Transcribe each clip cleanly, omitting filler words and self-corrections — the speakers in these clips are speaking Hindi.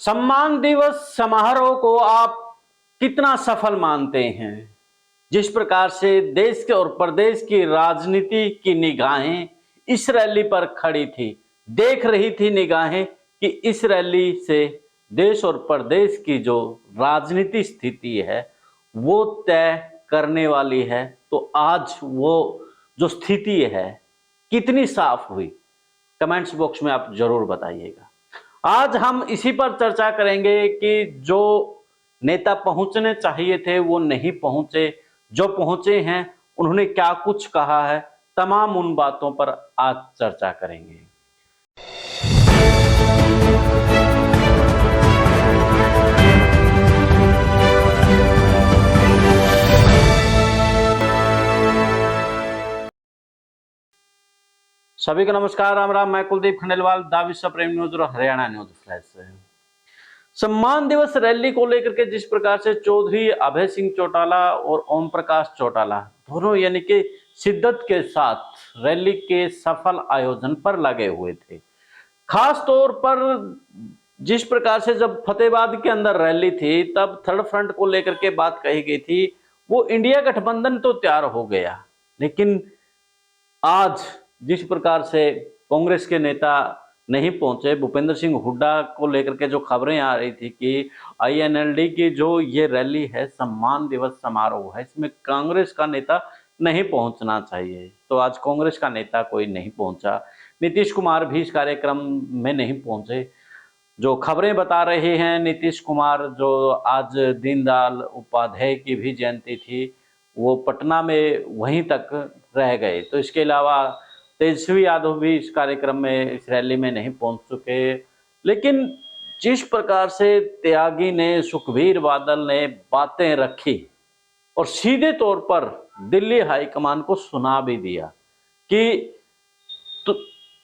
सम्मान दिवस समारोह को आप कितना सफल मानते हैं? जिस प्रकार से देश के और प्रदेश की राजनीति की निगाहें इस रैली पर खड़ी थी, देख रही थी निगाहें कि इस रैली से देश और प्रदेश की जो राजनीति स्थिति है, वो तय करने वाली है। तो आज वो जो स्थिति है, कितनी साफ हुई? कमेंट्स बॉक्स में आप जरूर बताइएगा। आज हम इसी पर चर्चा करेंगे कि जो नेता पहुंचने चाहिए थे वो नहीं पहुंचे, जो पहुंचे हैं उन्होंने क्या कुछ कहा है, तमाम उन बातों पर आज चर्चा करेंगे। सभी को नमस्कार, राम राम। मैं कुलदीप खंडेलवाल, दा विश्व प्रेम न्यूज और हरियाणा न्यूज फ्लैश से। सम्मान दिवस रैली को लेकर के जिस प्रकार से चौधरी अभय सिंह चौटाला और ओम प्रकाश चौटाला दोनों यानी कि शिद्दत के साथ रैली के सफल आयोजन पर लगे हुए थे। खास तौर पर जिस प्रकार से जब फतेहाबाद के अंदर रैली थी तब थर्ड फ्रंट को लेकर के बात कही गई थी, वो इंडिया गठबंधन तो तैयार हो गया, लेकिन आज जिस प्रकार से कांग्रेस के नेता नहीं पहुंचे, भूपेंद्र सिंह हुड्डा को लेकर के जो खबरें आ रही थी कि आईएनएलडी की जो ये रैली है, सम्मान दिवस समारोह है, इसमें कांग्रेस का नेता नहीं पहुंचना चाहिए, तो आज कांग्रेस का नेता कोई नहीं पहुंचा। नीतीश कुमार भी इस कार्यक्रम में नहीं पहुंचे। जो खबरें बता रहे हैं, नीतीश कुमार जो आज दीनदयाल उपाध्याय की भी जयंती थी, वो पटना में वहीं तक रह गए। तो इसके अलावा तेजस्वी यादव भी इस कार्यक्रम में, इस रैली में नहीं पहुंच चुके। लेकिन जिस प्रकार से त्यागी ने, सुखबीर बादल ने बातें रखी और सीधे तौर पर दिल्ली हाईकमान को सुना भी दिया कि तो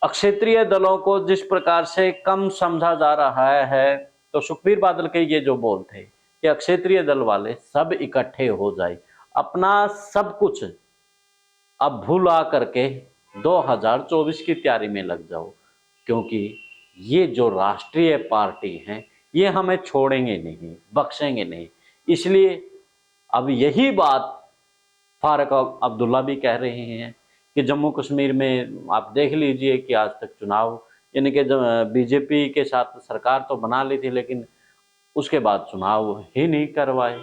अक्षेत्रीय दलों को जिस प्रकार से कम समझा जा रहा है, तो सुखबीर बादल के ये जो बोल थे कि अक्षेत्रीय दल वाले सब इकट्ठे हो जाए, अपना सब कुछ अब भुला करके 2024 की तैयारी में लग जाओ, क्योंकि ये जो राष्ट्रीय पार्टी हैं ये हमें छोड़ेंगे नहीं, बख्शेंगे नहीं। इसलिए अब यही बात फारूक अब्दुल्ला भी कह रहे हैं कि जम्मू कश्मीर में आप देख लीजिए कि आज तक चुनाव, यानी कि बीजेपी के साथ सरकार तो बना ली थी, लेकिन उसके बाद चुनाव ही नहीं करवाए।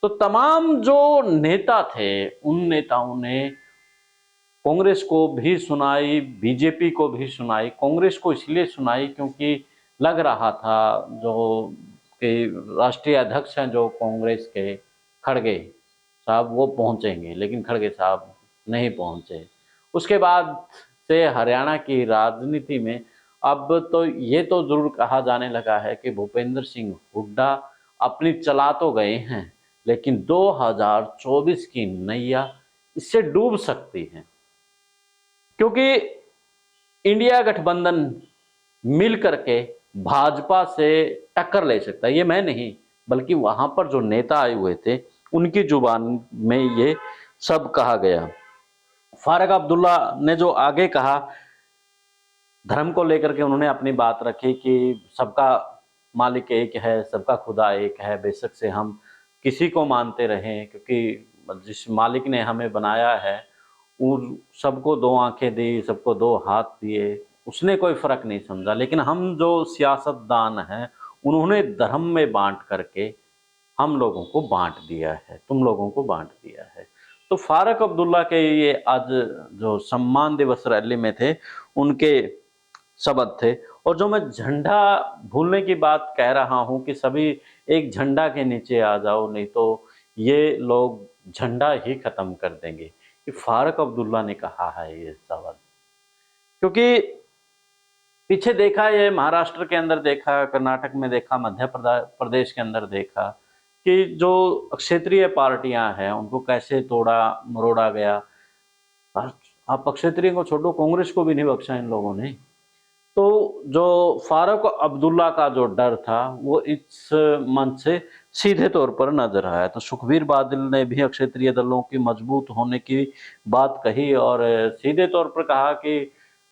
तो तमाम जो नेता थे, उन नेताओं ने कांग्रेस को भी सुनाई, बीजेपी को भी सुनाई। कांग्रेस को इसलिए सुनाई क्योंकि लग रहा था जो कि राष्ट्रीय अध्यक्ष हैं जो कांग्रेस के, खड़गे साहब, वो पहुंचेंगे, लेकिन खड़गे साहब नहीं पहुंचे। उसके बाद से हरियाणा की राजनीति में अब तो ये तो जरूर कहा जाने लगा है कि भूपेंद्र सिंह हुड्डा अपनी चला तो गए हैं, लेकिन 2024 की नैया इससे डूब सकती है, क्योंकि इंडिया गठबंधन मिल करके भाजपा से टक्कर ले सकता है। ये मैं नहीं, बल्कि वहां पर जो नेता आए हुए थे उनकी जुबान में ये सब कहा गया। फारूक अब्दुल्ला ने जो आगे कहा, धर्म को लेकर के उन्होंने अपनी बात रखी कि सबका मालिक एक है, सबका खुदा एक है। बेशक से हम किसी को मानते रहें, क्योंकि जिस मालिक ने हमें बनाया है उन सबको दो आंखें दी, सबको दो हाथ दिए, उसने कोई फर्क नहीं समझा। लेकिन हम जो सियासतदान हैं, उन्होंने धर्म में बांट करके हम लोगों को बांट दिया है, तुम लोगों को बांट दिया है। तो फारूक अब्दुल्ला के ये आज जो सम्मान दिवस रैली में थे, उनके शब्द थे। और जो मैं झंडा भूलने की बात कह रहा हूं कि सभी एक झंडा के नीचे आ जाओ, नहीं तो ये लोग झंडा ही खत्म कर देंगे, ये फारूक अब्दुल्ला ने कहा है ये शब्द। क्योंकि पीछे देखा, ये महाराष्ट्र के अंदर देखा, कर्नाटक में देखा, मध्य प्रदेश के अंदर देखा कि जो क्षेत्रीय पार्टियां हैं उनको कैसे तोड़ा मरोड़ा गया। आप क्षेत्रीय को छोड़ो, कांग्रेस को भी नहीं बख्शा इन लोगों ने। तो जो फारूक अब्दुल्ला का जो डर था वो इस मंच से सीधे तौर पर नजर आया। तो सुखबीर बादल ने भी क्षेत्रीय दलों की मजबूत होने की बात कही और सीधे तौर पर कहा कि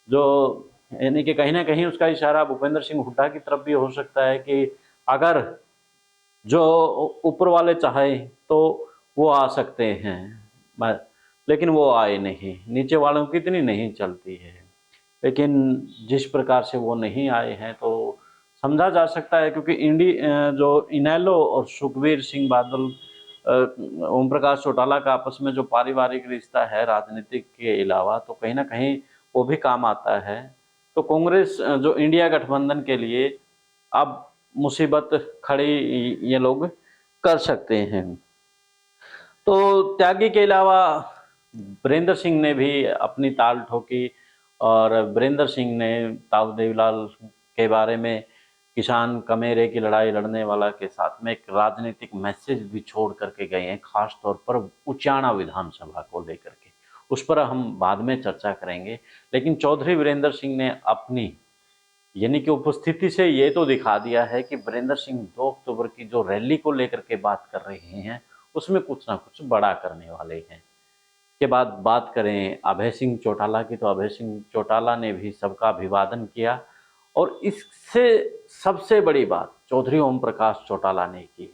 जो यानी कि कहीं ना कहीं उसका इशारा भूपेंद्र सिंह हुड्डा की तरफ भी हो सकता है कि अगर जो ऊपर वाले चाहे तो वो आ सकते हैं, लेकिन वो आए नहीं, नीचे वालों की इतनी नहीं चलती है। लेकिन जिस प्रकार से वो नहीं आए हैं तो समझा जा सकता है, क्योंकि जो इनेलो और सुखबीर सिंह बादल, ओम प्रकाश चौटाला का आपस में जो पारिवारिक रिश्ता है राजनीतिक के अलावा, तो कहीं ना कहीं वो भी काम आता है। तो कांग्रेस जो इंडिया गठबंधन के लिए अब मुसीबत खड़ी ये लोग कर सकते हैं। तो त्यागी के अलावा वीरेंद्र सिंह ने भी अपनी ताल ठोकी, और वीरेंद्र सिंह ने ताऊ देवीलाल के बारे में किसान कमेरे की लड़ाई लड़ने वाला के साथ में एक राजनीतिक मैसेज भी छोड़ करके गए हैं, खास तौर पर उचाना विधानसभा को लेकर के। उस पर हम बाद में चर्चा करेंगे। लेकिन चौधरी वीरेंद्र सिंह ने अपनी यानी कि उपस्थिति से ये तो दिखा दिया है कि वीरेंद्र सिंह 2 अक्टूबर की जो रैली को लेकर के बात कर रहे हैं उसमें कुछ ना कुछ बड़ा करने वाले हैं। के बाद बात करें अभय सिंह चौटाला की, तो अभय सिंह चौटाला ने भी सबका अभिवादन किया, और इससे सबसे बड़ी बात चौधरी ओम प्रकाश चौटाला ने की।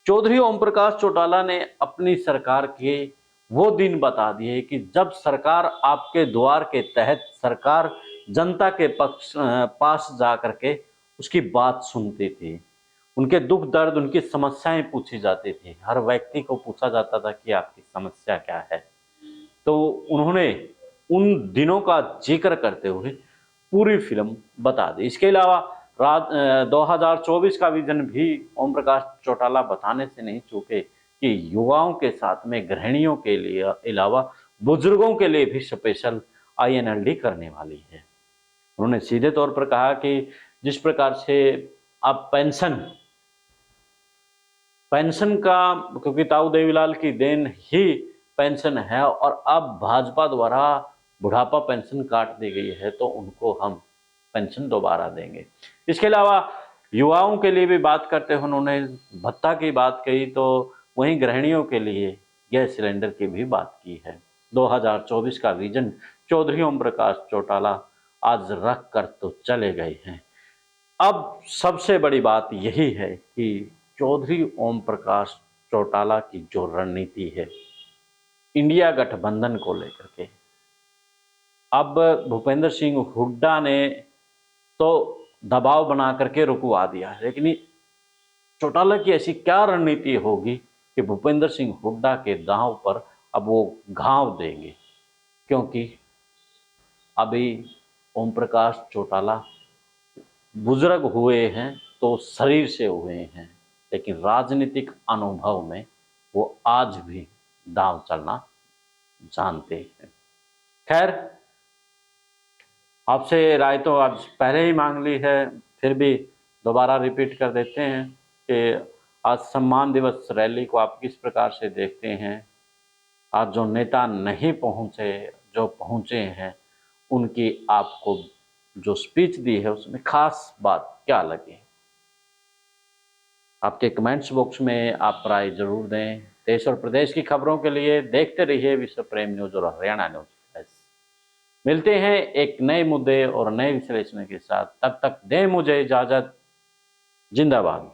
चौधरी ओम प्रकाश चौटाला ने अपनी सरकार के वो दिन बता दिए कि जब सरकार आपके द्वार के तहत सरकार जनता के पास जा करके उसकी बात सुनती थी, उनके दुख दर्द उनकी समस्याएं पूछी जाती थी, हर व्यक्ति को पूछा जाता था कि आपकी समस्या क्या है। तो उन्होंने उन दिनों का जिक्र करते हुए पूरी फिल्म बता दी। इसके अलावा 2024 का विजन भी ओम प्रकाश चौटाला बताने से नहीं चूके कि युवाओं के साथ में गृहिणियों के लिए अलावा बुजुर्गों के लिए भी स्पेशल INLD करने वाली है। उन्होंने सीधे तौर पर कहा कि जिस प्रकार से अब पेंशन का, क्योंकि ताऊ देवीलाल की देन ही पेंशन है, और अब भाजपा द्वारा बुढ़ापा पेंशन काट दी गई है, तो उनको हम पेंशन दोबारा देंगे। इसके अलावा युवाओं के लिए भी बात करते हुए उन्होंने भत्ता की बात कही, तो वहीं गृहिणियों के लिए गैस सिलेंडर की भी बात की है। 2024 का विजन चौधरी ओम प्रकाश चौटाला आज रख कर तो चले गए हैं। अब सबसे बड़ी बात यही है कि चौधरी ओम प्रकाश चौटाला की जो रणनीति है इंडिया गठबंधन को लेकर के, अब भूपेंद्र सिंह हुड्डा ने तो दबाव बना करके रुकवा दिया, लेकिन चौटाला की ऐसी क्या रणनीति होगी कि भूपेंद्र सिंह हुड्डा के दांव पर अब वो घाव देंगे। क्योंकि अभी ओम प्रकाश चौटाला बुजुर्ग हुए हैं तो शरीर से हुए हैं, लेकिन राजनीतिक अनुभव में वो आज भी दांव चलना जानते हैं। खैर, आपसे राय तो आज पहले ही मांग ली है, फिर भी दोबारा रिपीट कर देते हैं कि आज सम्मान दिवस रैली को आप किस प्रकार से देखते हैं। आज जो नेता नहीं पहुंचे, जो पहुंचे हैं, उनकी आपको जो स्पीच दी है उसमें खास बात क्या लगी। आपके कमेंट्स बॉक्स में आप राय जरूर दें। देश और प्रदेश की खबरों के लिए देखते रहिए विश्व प्रेम न्यूज और हरियाणा न्यूज फ्लैश। मिलते हैं एक नए मुद्दे और नए विश्लेषण के साथ, तब तक दें मुझे इजाजत। जिंदाबाद।